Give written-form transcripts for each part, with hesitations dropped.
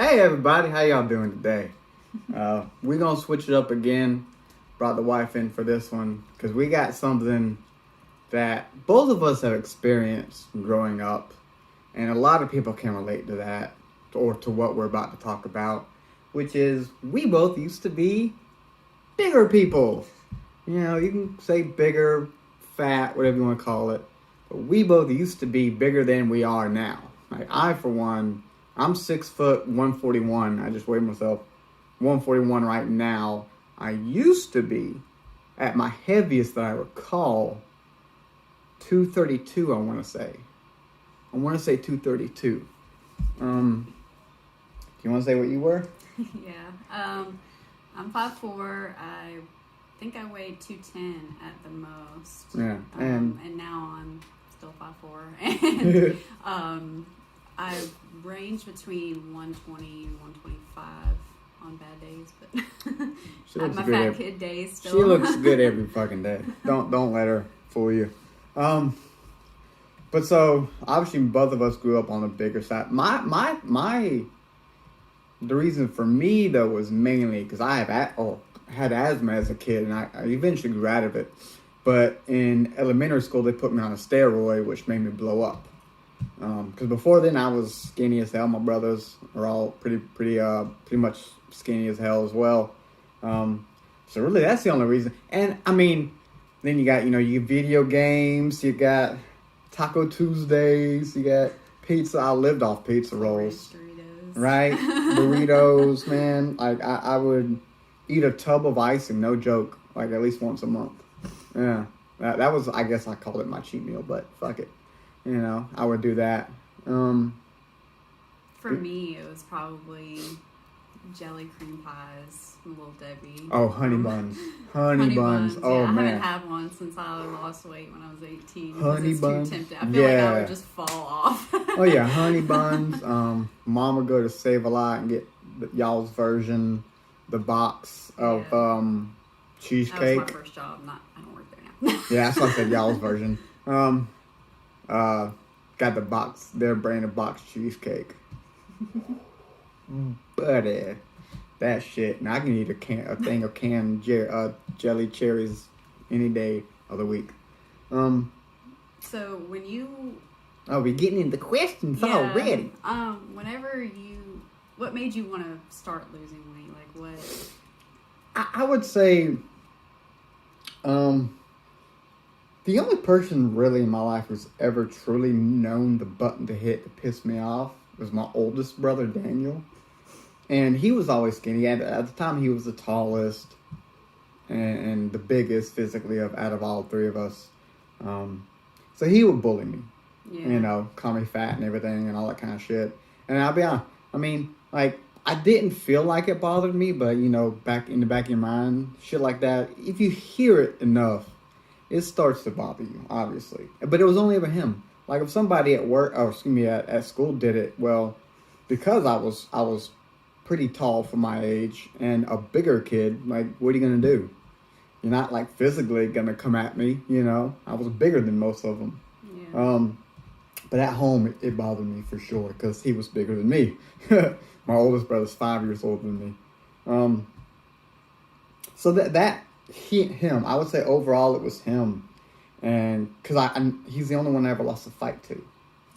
Hey everybody, how y'all doing today? We're gonna switch it up again. Brought the wife in for this one because we got something that both of us have experienced growing up, and a lot of people can relate to that or to what we're about to talk about, which is we both used to be bigger people. You know, you can say bigger, fat, whatever you want to call it, but we both used to be bigger than we are now. Like I, for one, I'm 6 foot 141. I just weighed myself 141 right now. I used to be at my heaviest that I recall 232. I want to say 232. Do you want to say what you were? Yeah. I'm 5'4". I think I weighed 210 at the most. Yeah. And now I'm still 5'4". And I've ranged between 120 and 125 on bad days, but I have my fat kid days still. She looks good every fucking day. Don't let her fool you. But so obviously both of us grew up on the bigger side. The reason for me though was mainly because I had asthma as a kid, and I eventually grew out of it. But in elementary school, they put me on a steroid, which made me blow up. Because before then I was skinny as hell. My brothers are all pretty much skinny as hell as well. So really that's the only reason. And I mean, then you got, you video games, you got Taco Tuesdays, you got pizza. I lived off pizza rolls. Doritos. Right? Burritos, man. Like I would eat a tub of ice, and no joke, like at least once a month. Yeah. That was, I guess I called it my cheat meal, but fuck it. I would do that. For me, it was probably jelly cream pies, Little Debbie. Oh, honey buns. Honey buns. Oh, yeah, man. I haven't had one since I lost weight when I was 18. Honey buns. Too tempting. I feel like I would just fall off. Oh, yeah, honey buns. Mom would go to Save a Lot and get y'all's version, the box of cheesecake. That was my first job. I don't work there now. Yeah, that's why I said y'all's version. Got the box, their brand of box cheesecake. Buddy, that shit. Now I can eat a thing of canned jelly cherries any day of the week. So when you... Oh, we're getting into questions already. What made you want to start losing weight? Like what? I would say, the only person really in my life who's ever truly known the button to hit to piss me off was my oldest brother, Daniel. And he was always skinny. At the time, he was the tallest and the biggest physically out of all three of us. So he would bully me. Yeah. Call me fat and everything and all that kind of shit. And I'll be honest, I mean, like, I didn't feel like it bothered me, but, back in the back of your mind, shit like that, if you hear it enough, it starts to bother you, obviously. But it was only ever him. Like, if somebody at school did it, well, because I was pretty tall for my age and a bigger kid, like, what are you going to do? You're not, like, physically going to come at me, I was bigger than most of them. Yeah. But at home, it bothered me for sure because he was bigger than me. My oldest brother's 5 years older than me. So him, I would say overall it was him. And because he's the only one I ever lost a fight to.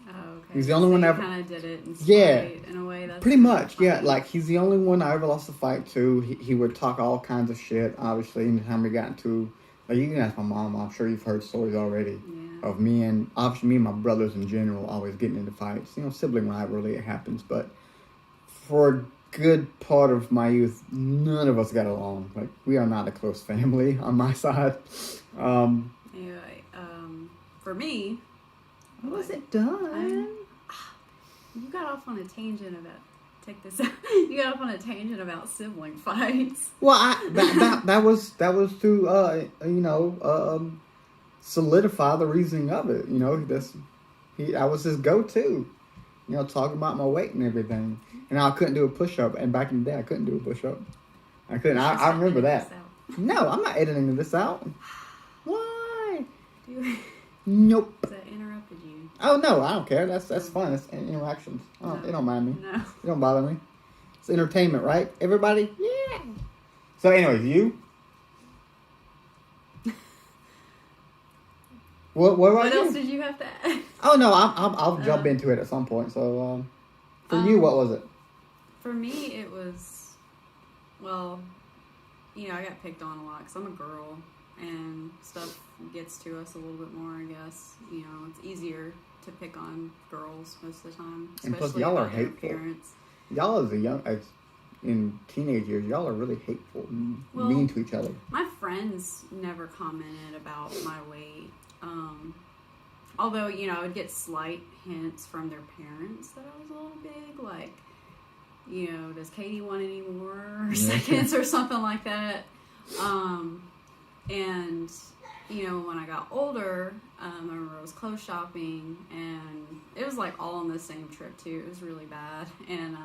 Oh, okay. He's the only one I ever... kind of did it in spite, in a way. That's pretty much, yeah. Like, he's the only one I ever lost a fight to. He would talk all kinds of shit, obviously. Anytime we got into... Like, you can ask my mom. I'm sure you've heard stories already of me and my brothers in general always getting into fights. Sibling rivalry, it happens. But for a good part of my youth, none of us got along. Like, we are not a close family on my side. Anyway, for me... Was it done? You got off on a tangent about... Take this out. You got off on a tangent about sibling fights. Well, that was to solidify the reasoning of it. I was his go-to. Talking about my weight and everything, and I couldn't do a push-up. And back in the day, I couldn't do a push-up. I couldn't. I remember that. No, I'm not editing this out. Why? Nope. That interrupted you. Oh no, I don't care. That's fun. It's interactions. It don't mind me. No. It don't bother me. It's entertainment, right? Everybody? Yeah. So anyways, you? What else did you have to add? Oh, no, I'll jump into it at some point. So, for you, what was it? For me, it was, well, I got picked on a lot because I'm a girl and stuff gets to us a little bit more, I guess. It's easier to pick on girls most of the time, especially and plus, y'all are hateful. Parents. Y'all in teenage years, y'all are really hateful and mean to each other. My friends never commented about my weight. Although, I would get slight hints from their parents that I was a little big, like, does Katie want any more seconds or something like that? And, when I got older, I remember I was clothes shopping, and it was like all on the same trip too. It was really bad. And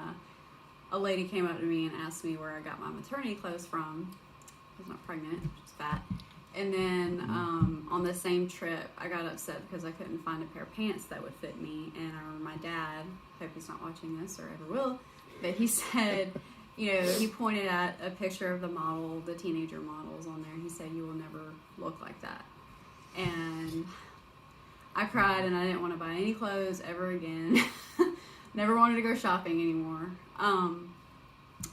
a lady came up to me and asked me where I got my maternity clothes from. I was not pregnant, just fat. And then on the same trip, I got upset because I couldn't find a pair of pants that would fit me. And I remember my dad, hope he's not watching this or ever will, but he said, he pointed at a picture of the teenager models on there. He said, "You will never look like that." And I cried, and I didn't want to buy any clothes ever again. Never wanted to go shopping anymore. And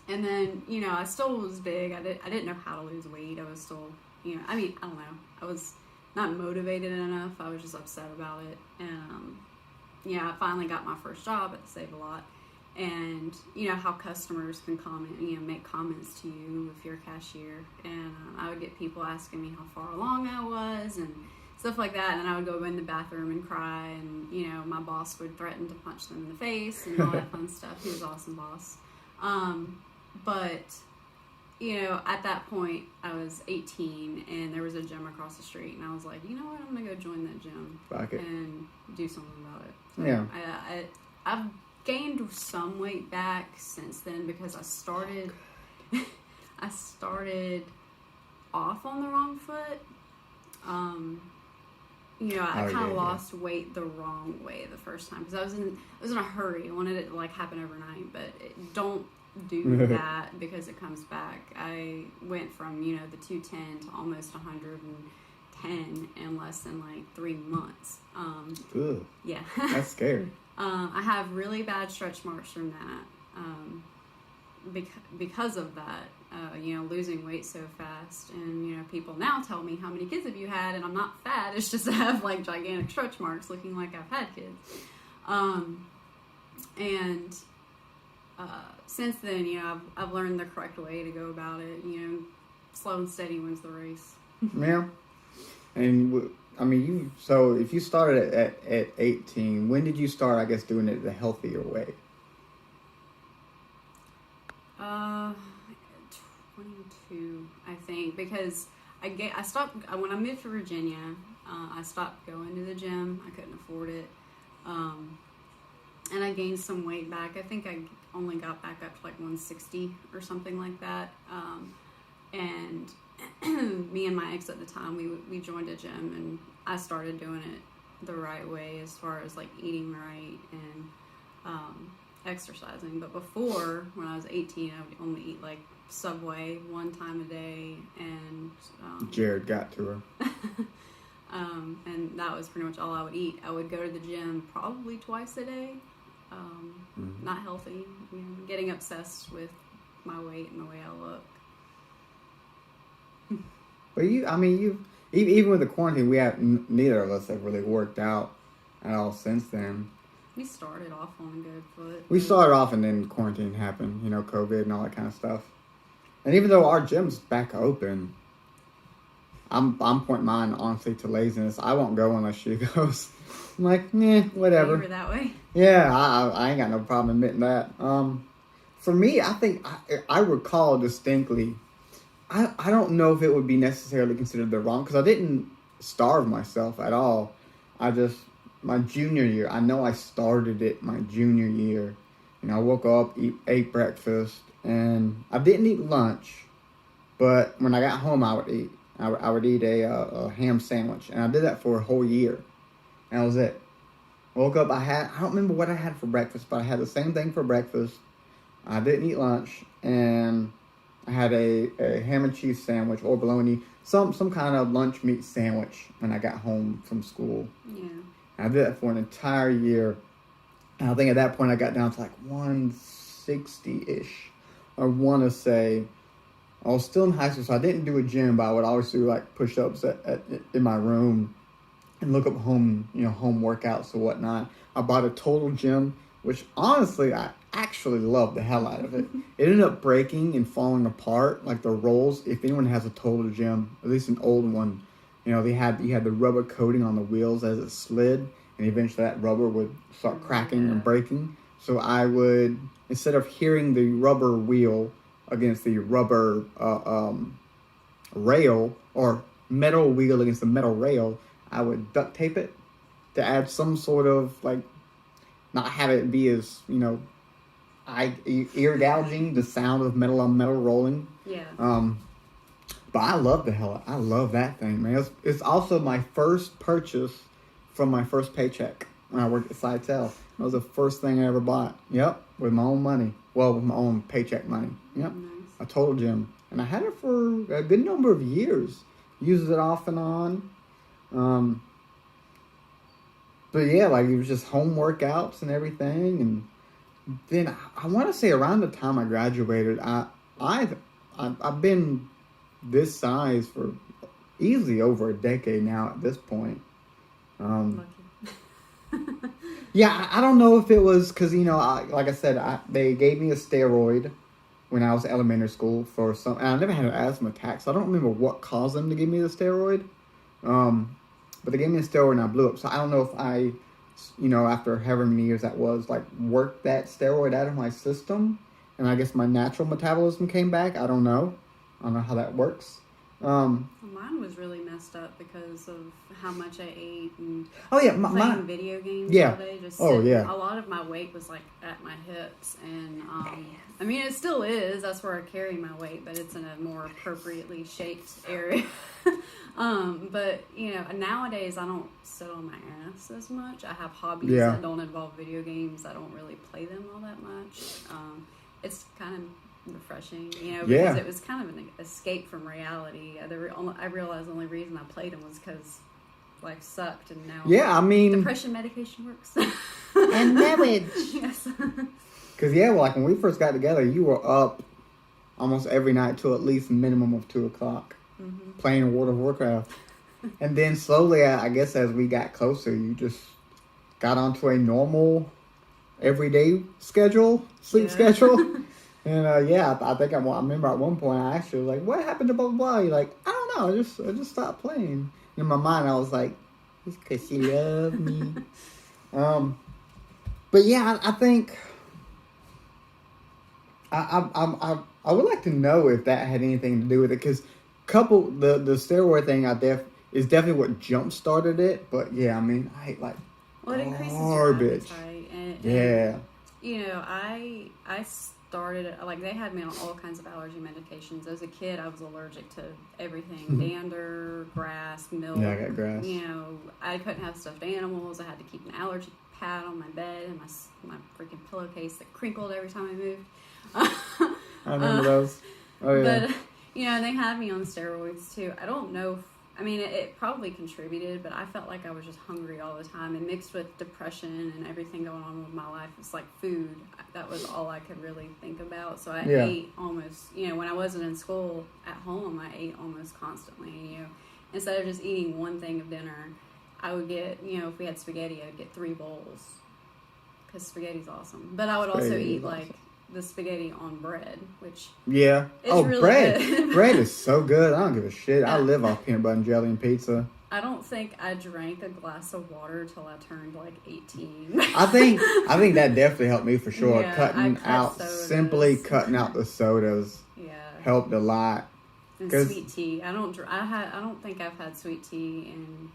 then, I still was big. I didn't know how to lose weight. I was still, I don't know. I was not motivated enough. I was just upset about it. And, I finally got my first job at the Save-A-Lot. And, how customers can comment, make comments to you if you're a cashier. And I would get people asking me how far along I was and stuff like that. And then I would go in the bathroom and cry. And, my boss would threaten to punch them in the face and all that fun stuff. He was an awesome boss. But, at that point, I was 18 and there was a gym across the street. And I was like, you know what? I'm going to go join that gym and do something about it. So yeah. I've gained some weight back since then because I started off on the wrong foot. I kind of lost weight the wrong way the first time because I was in a hurry. I wanted it to happen overnight, but don't do that because it comes back. I went from the 210 to almost 110 in less than 3 months. Ugh. Yeah, that's scary. I have really bad stretch marks from that because of that. Losing weight so fast, and people now tell me how many kids have you had, and I'm not fat. It's just I have gigantic stretch marks, looking like I've had kids. And since then, I've learned the correct way to go about it. Slow and steady wins the race. Yeah, and so if you started at 18, when did you start, I guess, doing it the healthier way? 22, I think, because I stopped when I moved to Virginia. I stopped going to the gym. I couldn't afford it, and I gained some weight back. I think I only got back up to 160 or something like that. And me and my ex at the time, we joined a gym, and I started doing it the right way as far as eating right and exercising. But before, when I was 18, I would only eat Subway one time a day, and Jared got to her. And that was pretty much all I would eat. I would go to the gym probably twice a day. Not healthy, getting obsessed with my weight and the way I look. But even with the quarantine, we have neither of us have really worked out at all since then. We started off on a good foot. We started off, and then quarantine happened, COVID and all that kind of stuff. And even though our gym's back open, I'm pointing mine honestly to laziness. I won't go unless she goes. I'm like, whatever. You were that way? Yeah, I ain't got no problem admitting that. For me, I think I recall distinctly. I don't know if it would be necessarily considered the wrong, because I didn't starve myself at all. My junior year, I know I started it my junior year. I woke up, ate breakfast, and I didn't eat lunch. But when I got home, I would eat. I would eat a ham sandwich, and I did that for a whole year. And that was it. Woke up, I don't remember what I had for breakfast, but I had the same thing for breakfast. I didn't eat lunch, and I had a ham and cheese sandwich or bologna, some kind of lunch meat sandwich when I got home from school. Yeah. And I did that for an entire year. And I think at that point I got down to like 160-ish. I want to say I was still in high school, so I didn't do a gym, but I would always do like push-ups in my room and look up home workouts or whatnot. I bought a total gym, which honestly I actually loved the hell out of it. It ended up breaking and falling apart, like the rolls. If anyone has a total gym, at least an old one, you had the rubber coating on the wheels as it slid, and eventually that rubber would start cracking and breaking. So I would, instead of hearing the rubber wheel against the rubber rail, or metal wheel against the metal rail, I would duct tape it to add some sort of, like, not have it be as, ear gouging, the sound of metal on metal rolling. Yeah. But I love I love that thing, man. It's also my first purchase from my first paycheck when I worked at Sitel. That was the first thing I ever bought. Yep, with my own money. Well, with my own paycheck money. Yep, Nice. a total gym. And I had it for a good number of years. Used it off and on. But yeah, like it was just home workouts and everything. And then I want to say around the time I graduated, I've been this size for easily over a decade now at this point. Lucky. Yeah, I don't know if it was because, like I said, they gave me a steroid when I was in elementary school for some, and I never had an asthma attack, so I don't remember what caused them to give me the steroid. But they gave me a steroid and I blew up. So I don't know if I, after however many years that was, like, worked that steroid out of my system, and I guess my natural metabolism came back. I don't know how that works. Mine was really messed up because of how much I ate and playing video games all day. A lot of my weight was like at my hips, and I mean it still is. That's where I carry my weight, but it's in a more appropriately shaped area. But nowadays I don't sit on my ass as much. I have hobbies that don't involve video games. I don't really play them all that much. It's kind of refreshing, because it was kind of an escape from reality. I realized the only reason I played them was because life sucked, and now depression medication works. And marriage. Yes. Because like when we first got together, you were up almost every night till at least a minimum of 2 o'clock playing World of Warcraft. And then slowly, I guess as we got closer, you just got onto a normal everyday sleep schedule. And I think I remember at one point I asked you, like, what happened to blah blah blah? You're like, I don't know, I just stopped playing. In my mind I was like, it's because she loved me. But yeah, I think I would like to know if that had anything to do with it, because the steroid thing is definitely what jump started it. But yeah, I mean, I hate like it increases garbage. Your appetite, I started, like, they had me on all kinds of allergy medications. As a kid, I was allergic to everything. Dander, grass, milk. Yeah, I got grass. I couldn't have stuffed animals. I had to keep an allergy pad on my bed and my freaking pillowcase that crinkled every time I moved. I remember those. Oh, yeah. But, they had me on steroids, too. I don't know it probably contributed, but I felt like I was just hungry all the time, and mixed with depression and everything going on with my life. It's like food. That was all I could really think about. So I ate almost, when I wasn't in school at home, I ate almost constantly. Instead of just eating one thing of dinner, I would get, if we had spaghetti, I would get 3 bowls, because spaghetti's awesome. But I would also eat like the spaghetti on bread, which is really bread. Good. Bread is so good. I don't give a shit. I live off peanut butter and jelly and pizza. I don't think I drank a glass of water till I turned like 18. I think that definitely helped me for sure. Yeah, cutting out the sodas. Yeah, helped a lot. And sweet tea. I don't think I've had sweet tea in,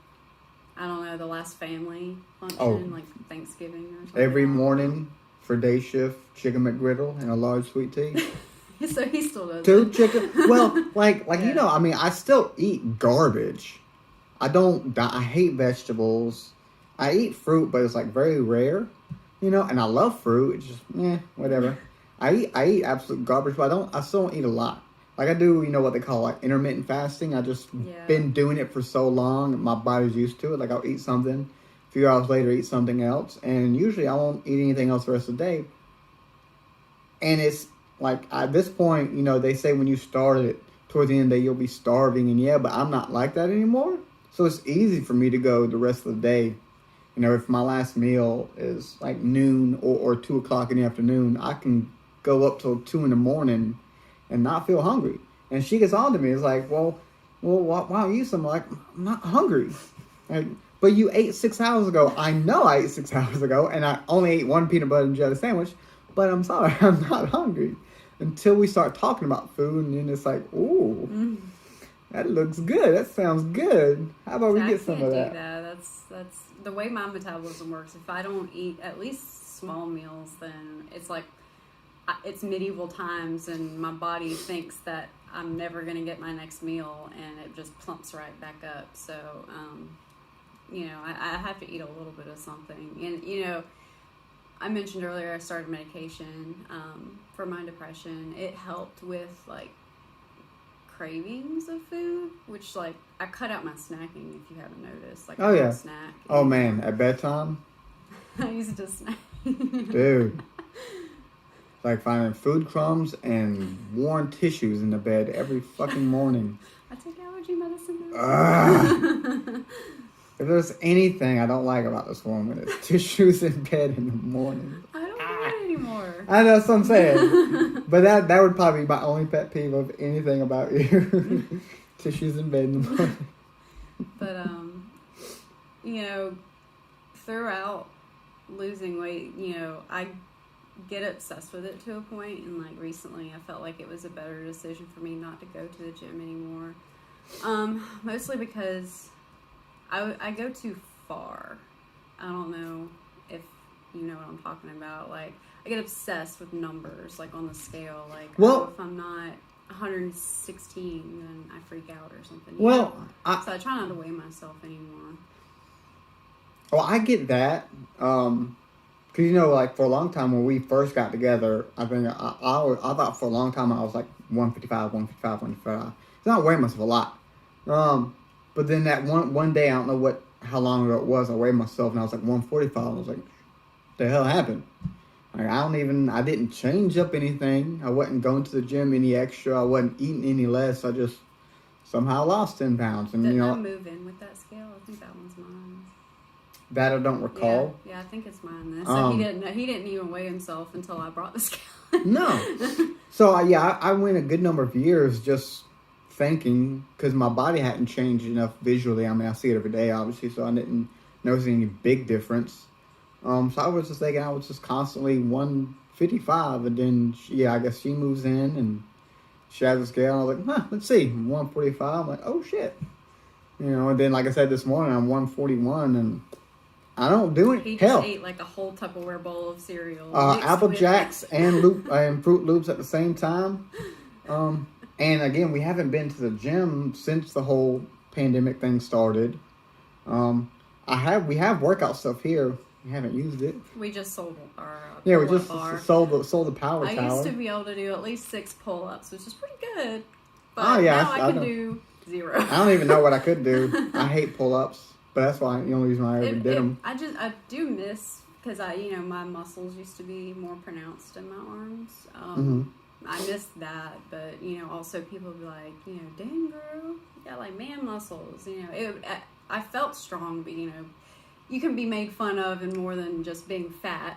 I don't know, the last family function, like Thanksgiving or something. Every morning for day shift, chicken McGriddle and a large sweet tea. So he still does 2 chicken. Well, I still eat garbage. I hate vegetables. I eat fruit, but it's like very rare, and I love fruit. It's just, whatever. I eat absolute garbage, but I still don't eat a lot. Like I do, what they call like intermittent fasting. I just been doing it for so long, my body's used to it. Like I'll eat something, a few hours later eat something else, and usually I won't eat anything else the rest of the day. And it's like at this point, they say when you start it towards the end of the day you'll be starving, and but I'm not like that anymore. So it's easy for me to go the rest of the day. If my last meal is like noon or 2 o'clock in the afternoon, I can go up till 2 in the morning and not feel hungry. And she gets on to me. It's like, well, why don't you eat something? Like, I'm not hungry. Like, but you ate 6 hours ago. I know I ate 6 hours ago, and I only ate one peanut butter and jelly sandwich. But I'm sorry, I'm not hungry. Until we start talking about food, and then it's like, ooh, that looks good. That sounds good. How about we get some of that? That's the way my metabolism works. If I don't eat at least small meals, then it's like it's medieval times, and my body thinks that I'm never going to get my next meal, and it just plumps right back up. So, I have to eat a little bit of something. And, I mentioned earlier I started medication for my depression. It helped with, like, cravings of food, which, like, I cut out my snacking, if you haven't noticed. Like, I don't snack. Oh, man, at bedtime? I used to snack. Dude. Like finding food crumbs and worn tissues in the bed every fucking morning. I take allergy medicine now. If there's anything I don't like about this woman, it's tissues in bed in the morning. I don't do it anymore. I know, that's what I'm saying. But that would probably be my only pet peeve of anything about you. Tissues in bed in the morning. But, throughout losing weight, I get obsessed with it to a point, and like recently I felt like it was a better decision for me not to go to the gym anymore. Mostly because I go too far. I don't know if you know what I'm talking about. Like, I get obsessed with numbers, like on the scale. Like, if I'm not 116, then I freak out or something. So I try not to weigh myself anymore. Well, I get that. Because, like, for a long time when we first got together, I think I thought for a long time I was, like, 155. So I weigh myself a lot. But then that one day, I don't know how long ago it was, I weighed myself, and I was, like, 145. I was like, what the hell happened? Like, I didn't change up anything. I wasn't going to the gym any extra. I wasn't eating any less. I just somehow lost 10 pounds. And, Didn't I move in with that scale? I think that one's mine. That I don't recall. Yeah, I think it's mine then. So he didn't even weigh himself until I brought the scale. No. So I went a good number of years just thinking, because my body hadn't changed enough visually. I mean, I see it every day, obviously, so I didn't notice any big difference. So I was just thinking I was just constantly 155, and then I guess she moves in and she has a scale. I was like, let's see, 145. I'm like, oh shit, And then, like I said this morning, I'm 141, and I don't do it. He just ate like a whole Tupperware bowl of cereal. Apple Jacks and Fruit Loops at the same time. And again, we haven't been to the gym since the whole pandemic thing started. We have workout stuff here. We haven't used it. We just sold our we just sold the power tower. I used to be able to do at least 6 pull-ups, which is pretty good. But now I can do 0. I don't even know what I could do. I hate pull-ups. But that's why the only reason I ever did them. I do miss, because my muscles used to be more pronounced in my arms. I miss that, but also people be like, dang girl, you got like man muscles. I felt strong, but you can be made fun of and more than just being fat.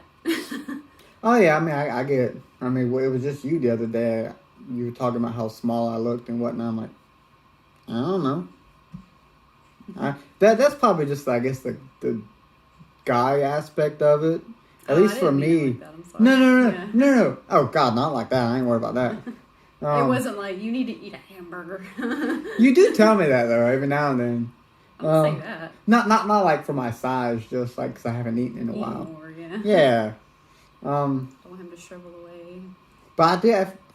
Oh yeah, I mean I get it. I mean it was just you the other day. You were talking about how small I looked and whatnot. I'm like, I don't know. That's probably just, I guess, the guy aspect of it. At least for me. No. Oh God, not like that. I ain't worried about that. It wasn't like you need to eat a hamburger. You do tell me that though, every now and then. I'll say that. Not like for my size, just like because I haven't eaten in a while. More, yeah. Don't want him to shrivel away. But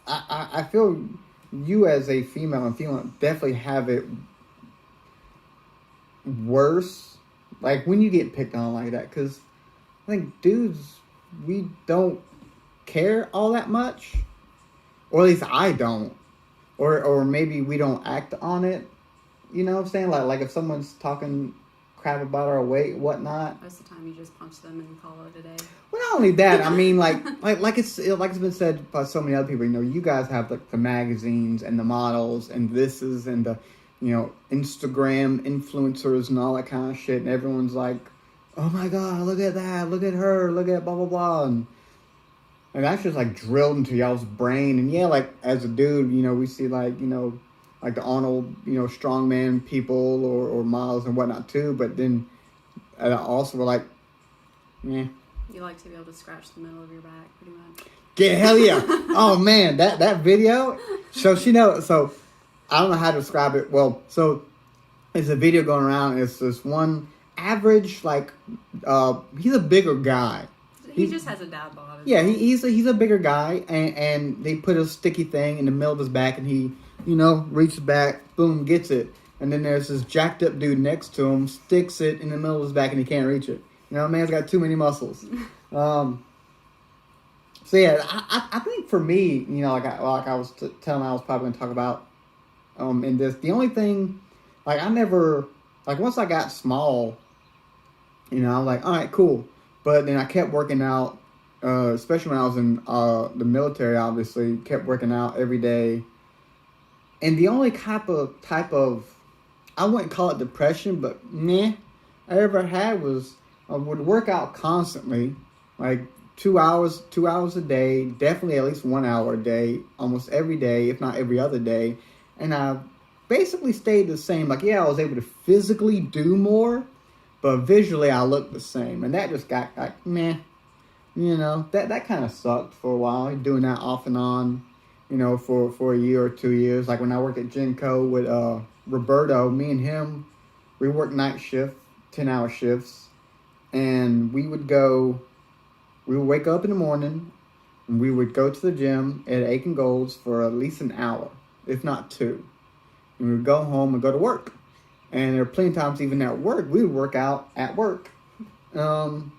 I feel you as a female and female definitely have it worse, like when you get picked on like that, because I think dudes, we don't care all that much, or at least I don't, or maybe we don't act on it. You know what I'm saying? Like if someone's talking crap about our weight, whatnot. Most of the time, you just punch them and call it a day. Well, not only that, I mean, like it's been said by so many other people. You know, you guys have like the magazines and the models and thises and the, you know, Instagram influencers and all that kind of shit, and everyone's like, "Oh my God, look at that! Look at her! Look at blah blah blah!" And that's just like drilled into y'all's brain. And yeah, like as a dude, you know, we see like, you know, like the Arnold, you know, strongman people or models and whatnot too. But then also we're like, yeah. You like to be able to scratch the middle of your back, pretty much. Yeah, hell yeah. Oh man, that video. So so I don't know how to describe it. Well, so there's a video going around. It's this one average, like, he's a bigger guy. He just has a dad bod. Yeah, he's a bigger guy, and they put a sticky thing in the middle of his back, and he, you know, reaches back, boom, gets it. And then there's this jacked up dude next to him, sticks it in the middle of his back, and he can't reach it. You know, man's got too many muscles. So yeah, I think for me, you know, like I was telling, I was probably going to talk about in this. The only thing, like I never, like once I got small, you know, I'm like, all right, cool. But then I kept working out, especially when I was in the military. Obviously, kept working out every day. And the only type of, I wouldn't call it depression, but I ever had was I would work out constantly, like 2 hours a day, definitely at least 1 hour a day, almost every day, if not every other day. And I basically stayed the same. Like, yeah, I was able to physically do more, but visually I looked the same. And that just got like, you know, that kind of sucked for a while, doing that off and on, you know, for a year or 2 years. Like when I worked at Genco with Roberto, me and him, we worked night shift, 10-hour shifts. And we would wake up in the morning, and we would go to the gym at Aiken Golds for at least an hour, if not 2. And we would go home and go to work. And there were plenty of times, even at work, we would work out at work on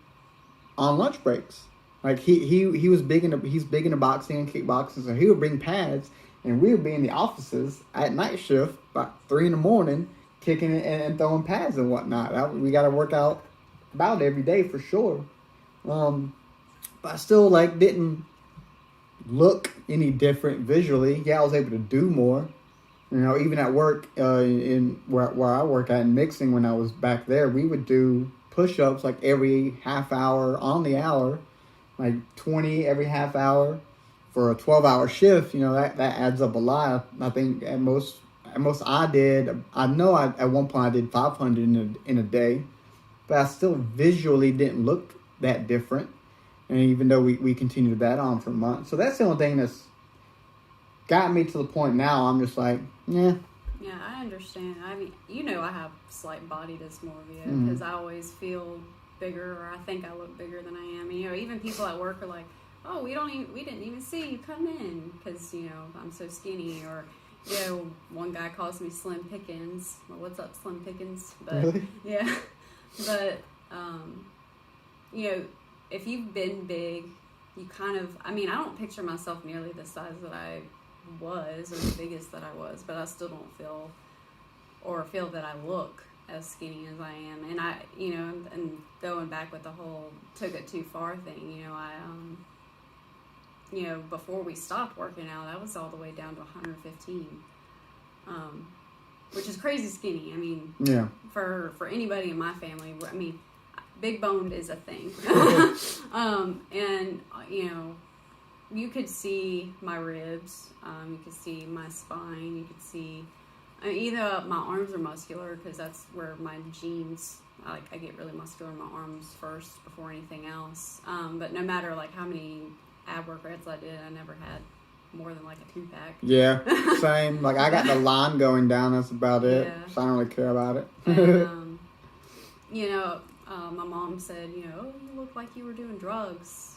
lunch breaks. Like he was big into boxing and kickboxing, so he would bring pads, and we would be in the offices at night shift about 3 a.m, kicking it and throwing pads and whatnot. We got to work out about every day for sure. But I still like didn't look any different visually. Yeah, I was able to do more. You know, even at work, in where I work at in mixing, when I was back there, we would do push-ups like every half hour on the hour, like 20 every half hour for a 12-hour shift. You know, that adds up a lot. I think at most I did. I know at one point I did 500 in a day, but I still visually didn't look that different. And even though we continued that on for months, so that's the only thing that's got me to the point now. I'm just like, yeah. Yeah, I understand. I mean, you know, I have slight body dysmorphia because I always feel bigger, or I think I look bigger than I am. And, you know, even people at work are like, "Oh, we didn't even see you come in because, you know, I'm so skinny." Or, you know, one guy calls me Slim Pickens. Well, what's up, Slim Pickens? But really? Yeah, but you know, if you've been big, you kind of, I mean, I don't picture myself nearly the size that I was, or the biggest that I was, but I still don't feel that I look as skinny as I am. And I, you know, and going back with the whole took it too far thing, you know, you know, before we stopped working out, I was all the way down to 115, which is crazy skinny. I mean, yeah, for anybody in my family, I mean, big boned is a thing. And, you know, you could see my ribs, you could see my spine, you could see, I mean, either my arms are muscular because that's where my genes, I get really muscular in my arms first before anything else. But no matter like how many ab workouts I did, I never had more than like a 2-pack. Yeah, same. Like I got the line going down, that's about it. Yeah. So I don't really care about it. And, you know, my mom said, you know, "Oh, you look like you were doing drugs."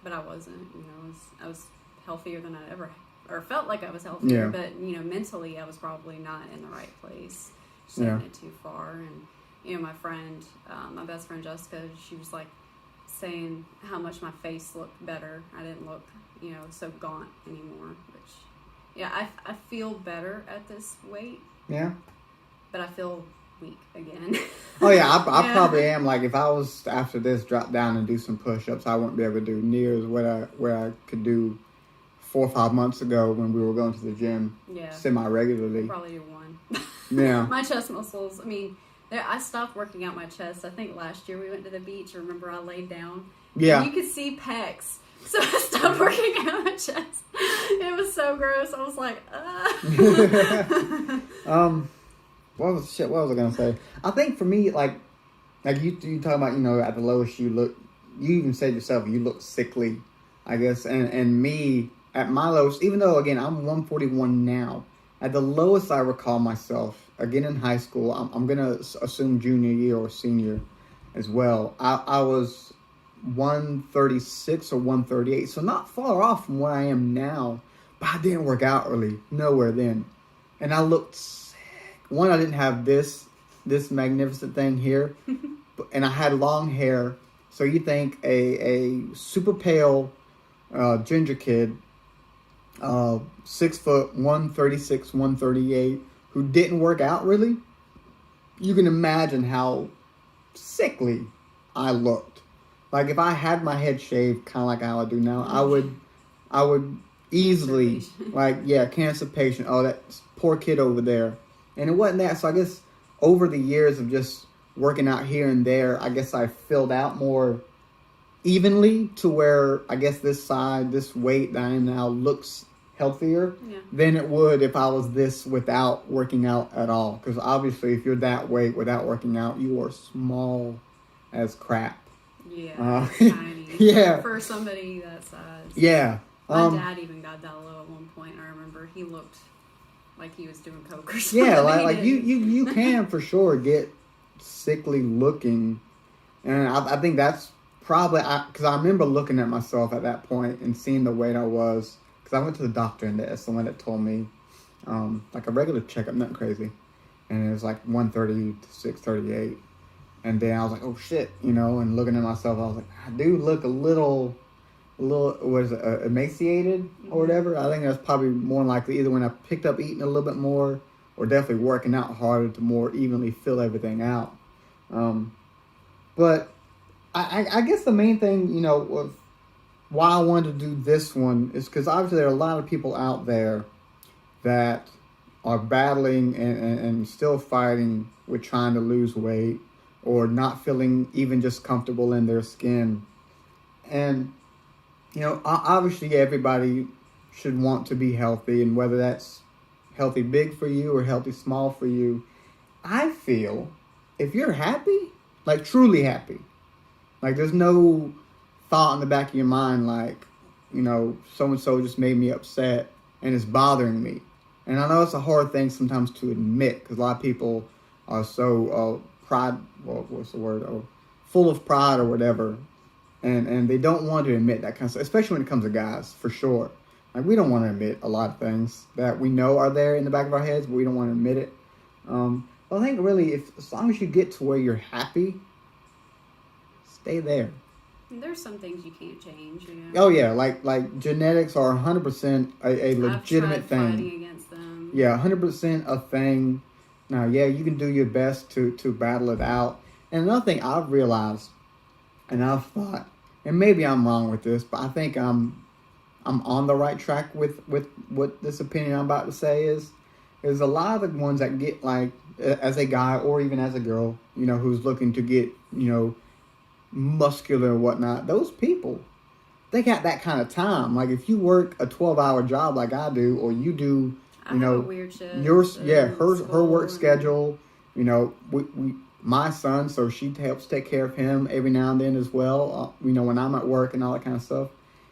But I wasn't, you know, I was healthier than I ever, or felt like I was healthier, but, you know, mentally I was probably not in the right place, taking it too far. And, you know, my friend, my best friend Jessica, she was like, saying how much my face looked better. I didn't look, so gaunt anymore. Which, yeah, I feel better at this weight. Yeah. But I feel weak again. Oh yeah, I probably am. Like if I was after this drop down and do some push-ups, I wouldn't be able to do near as what I could do 4 or 5 months ago when we were going to the gym semi-regularly. I'll probably do one. Yeah. My chest muscles. I mean, I stopped working out my chest. I think last year we went to the beach. Remember, I laid down. Yeah. And you could see pecs. So I stopped working out my chest. It was so gross. I was like, What was I gonna say? I think for me, like you talk about, at the lowest you look. You even said yourself you look sickly, I guess. And me at my lowest, even though again I'm 141 now, at the lowest I recall myself, again in high school, I'm gonna assume junior year or senior, as well. I was 136 or 138, so not far off from where I am now. But I didn't work out really, nowhere then, and I looked sick. One, I didn't have this magnificent thing here, and I had long hair. So you think a super pale ginger kid, 6 foot, 136, 138, who didn't work out really, you can imagine how sickly I looked. Like if I had my head shaved, kind of like how I do now, I would easily, cancer patient. Oh, that poor kid over there. And it wasn't that. So I guess over the years of just working out here and there, I guess I filled out more evenly to where I guess this weight that I am now looks healthier than it would if I was this without working out at all. Because obviously if you're that weight without working out, you are small as crap. Yeah, tiny. Yeah. For somebody that size. Yeah. My dad even got that low at one point. I remember he looked like he was doing coke or something. Yeah, like you can for sure get sickly looking, and I think that's probably because I remember looking at myself at that point and seeing the weight I was, because I went to the doctor and that's the one that told me like a regular checkup, nothing crazy, and it was like 136, 38, and then I was like, oh shit, and looking at myself, I was like, I do look a little emaciated or whatever. I think that's probably more likely either when I picked up eating a little bit more or definitely working out harder to more evenly fill everything out. But I guess the main thing, of why I wanted to do this one is because obviously there are a lot of people out there that are battling and still fighting with trying to lose weight or not feeling even just comfortable in their skin. And obviously everybody should want to be healthy, and whether that's healthy big for you or healthy small for you, I feel if you're happy, like truly happy, like there's no thought in the back of your mind like, so-and-so just made me upset and it's bothering me. And I know it's a hard thing sometimes to admit because a lot of people are so full of pride or whatever. And they don't want to admit that kind of stuff, especially when it comes to guys, for sure. Like, we don't want to admit a lot of things that we know are there in the back of our heads, but we don't want to admit it. But I think really, as long as you get to where you're happy, stay there. There's some things you can't change, Oh, yeah. Like genetics are 100% a legitimate I've tried thing. Fighting against them. Yeah, 100% a thing. Now, yeah, you can do your best to battle it out. And another thing I've realized, and I've thought, and maybe I'm wrong with this, but I think I'm on the right track with what this opinion I'm about to say is a lot of the ones that get, like, as a guy or even as a girl, who's looking to get, muscular and whatnot, those people, they got that kind of time. Like, if you work a 12-hour job like I do, or you do, I have a weird shift. Her work schedule, my son, so she helps take care of him every now and then as well, when I'm at work and all that kind of stuff.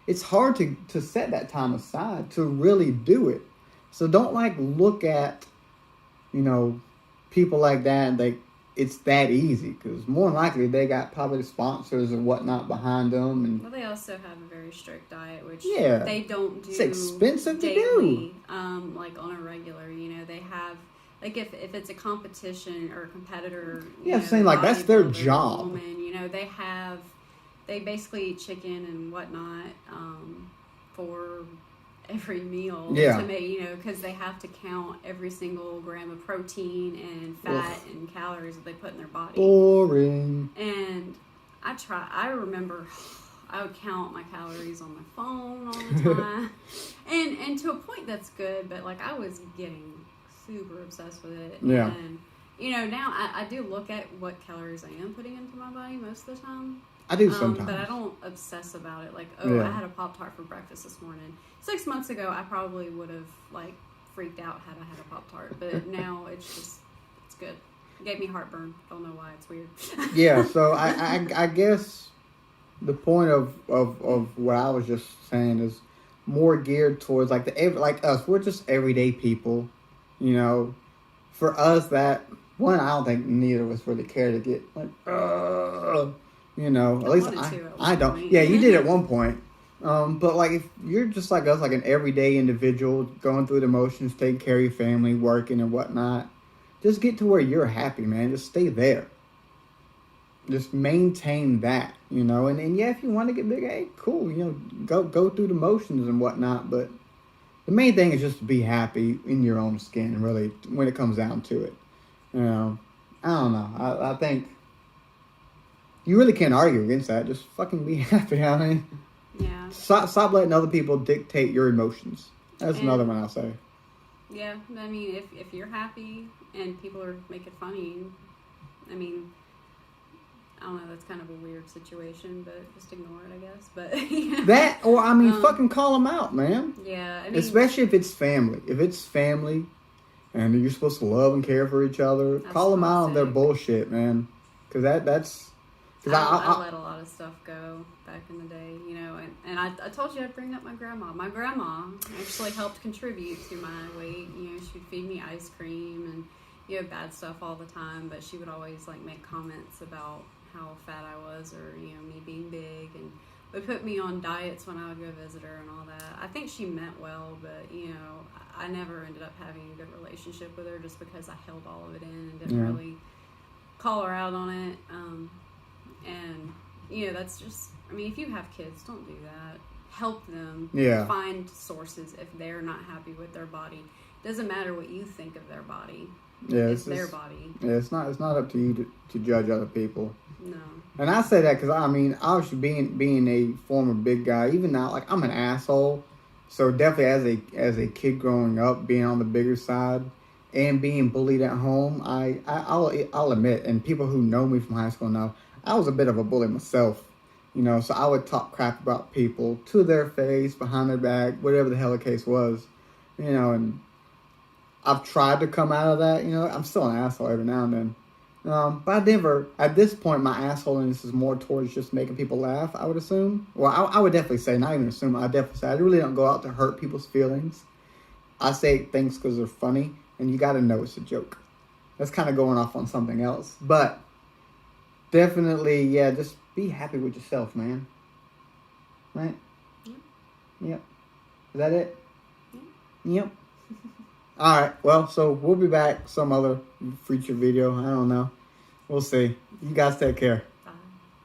It's hard to set that time aside to really do it. So don't look at, people like that and it's that easy, because more than likely they got probably sponsors and whatnot behind them. And well, they also have a very strict diet, which they don't do. It's expensive daily, to do. Like on a regular, they have. Like if it's a competition or a competitor, I'm saying like that's their job. Woman, they have they basically eat chicken and whatnot for every meal to make, you know, because they have to count every single gram of protein and fat and calories that they put in their body. Boring. And I remember I would count my calories on my phone all the time. and to a point that's good, but like I was getting super obsessed with it. Yeah. And you know, now I do look at what calories I am putting into my body most of the time. I do sometimes. But I don't obsess about it. Like, I had a Pop-Tart for breakfast this morning. 6 months ago, I probably would have, like, freaked out had I had a Pop-Tart. But now it's good. It gave me heartburn. Don't know why. It's weird. Yeah, so I guess the point of what I was just saying is more geared towards, like, like us. We're just everyday people, you know. For us, that, one, I don't think neither of us really care to get, like, you know, at least I don't. Yeah, you did at one point. But like if you're just like us, like an everyday individual going through the motions, taking care of your family, working and whatnot, just get to where you're happy, man. Just stay there. Just maintain that, you know. And yeah, if you want to get big, hey, cool, you know, go through the motions and whatnot. But the main thing is just to be happy in your own skin, really, when it comes down to it. You know, I don't know. I think you really can't argue against that. Just fucking be happy. I mean, yeah. Stop letting other people dictate your emotions. That's another one I'll say. Yeah, I mean, if you're happy and people are making fun of you, I mean, I don't know. That's kind of a weird situation, but just ignore it, I guess. But you know, that, or I mean, fucking call them out, man. Yeah, I mean, especially if it's family. If it's family, and you're supposed to love and care for each other, call them out on their bullshit, man. Because that's. I let a lot of stuff go back in the day, you know, and I told you I'd bring up my grandma. My grandma actually helped contribute to my weight. You know, she'd feed me ice cream and, you know, bad stuff all the time, but she would always, like, make comments about how fat I was or, you know, me being big, and would put me on diets when I would go visit her and all that. I think she meant well, but, you know, I never ended up having a good relationship with her just because I held all of it in and didn't really call her out on it. And, you know, that's just, I mean, if you have kids, don't do that. Help them find sources if they're not happy with their body. Doesn't matter what you think of their body. Yeah, it's their body. Yeah, it's not up to you to judge other people. No. And I say that because, I mean, obviously being a former big guy, even now, like, I'm an asshole. So definitely as a kid growing up, being on the bigger side and being bullied at home, I'll admit, and people who know me from high school know, I was a bit of a bully myself, you know, so I would talk crap about people to their face, behind their back, whatever the hell the case was, you know, and I've tried to come out of that, you know, I'm still an asshole every now and then, but I never, at this point, my assholeness is more towards just making people laugh, I would assume. Well, I would definitely say, not even assume, I definitely say, I really don't go out to hurt people's feelings. I say things because they're funny, and you got to know it's a joke. That's kind of going off on something else, but definitely, yeah, just be happy with yourself, man. Right? Yep. Is that it? Yep. Alright, well, so we'll be back some other future video. I don't know. We'll see. You guys take care.